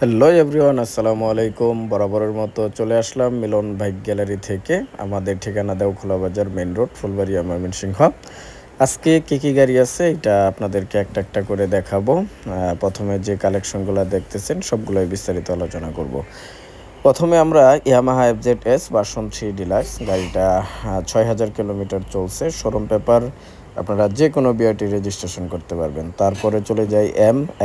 Hello everyone, আসসালামু আলাইকুম। বরাবরের মতো চলে আসলাম মিলন বাইক গ্যালারি থেকে। আমাদের ঠিকানা দেওখোলা বাজার, মেইন রোড, ফুলবাড়িয়া, ময়মনসিংহ। আজকে কী গাড়ি আছে এটা আপনাদেরকে একটা একটা করে দেখাবো। প্রথমে যে কালেকশনগুলো দেখতেছেন সবগুলোই বিস্তারিত আলোচনা করব। প্রথমে আমরা ইয়ামাহা FZS ভার্সন 3 ডিলাক্স গাড়িটা ৬,০০০ কিলোমিটার চলছে। শোরুম পেপার, আপনারা যে কোনো বিআরটি রেজিস্ট্রেশন করতে পারবেন। তারপরে চলে যাই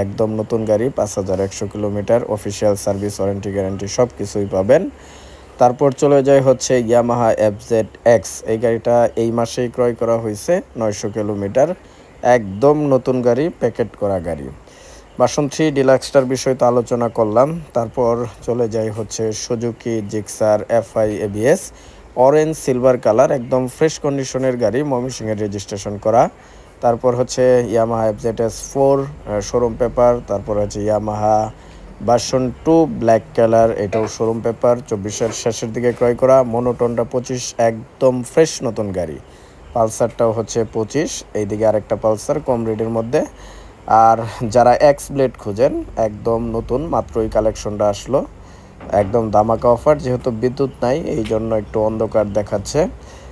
একদম নতুন গাড়ি, ৫,১০০ kilometre, official service, warranty, guarantee সব কিছুই পাবেন। তারপর চলে যায় হচ্ছে ইয়ামাহা FZX। এই গাড়িটা এই মাসেই ক্রয় করা হয়েছে, ৯০০ কিলোমিটার, একদম নতুন গাড়ি, প্যাকেট করা গাড়ি। ভার্সন 3 ডিলাক্সটার বিষয় তো আলোচনা করলাম। তারপর চলে যাই হচ্ছে Suzuki Gixxer FI ABS, orange silver colour, একদম ফ্রেশ কন্ডিশনের গাড়ি, ময়মনসিংহের রেজিস্ট্রেশন করা। তারপর হচ্ছে ইয়ামাহা FZS 4 শোরুম পেপার। তারপর হচ্ছে ইয়ামাহা ভার্সন 2 ব্ল্যাক কালার, এটাও শোরুম পেপার, 24-এর শেষের দিকে ক্রয় করা। মনোটনটা 25, একদম ফ্রেশ নতুন গাড়ি। পালসারটাও হচ্ছে 25, এইদিকে আরেকটা পালসার কম রেটের মধ্যে। আর যারা এক্স ব্লেড খুঁজেন, একদম নতুন, মাত্রই কালেকশনটা আসলো, একদম ধামাকা অফার। যেহেতু বিদ্যুৎ নাই এই জন্য একটু অন্ধকার দেখাচ্ছে।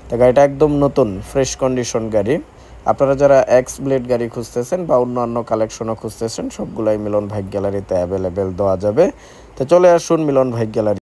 তো গাড়িটা একদম নতুন ফ্রেশ কন্ডিশন গাড়ি। আপনারা যারা এক্স ব্লেড গাড়ি খুঁজতেছেন বা অন্যান্য কালেকশনও খুঁজতেছেন, সবগুলাই মিলন বাইক গ্যালারিতে অ্যাভেলেবেল দেওয়া যাবে। তো চলে আসুন মিলন বাইক গ্যালারি।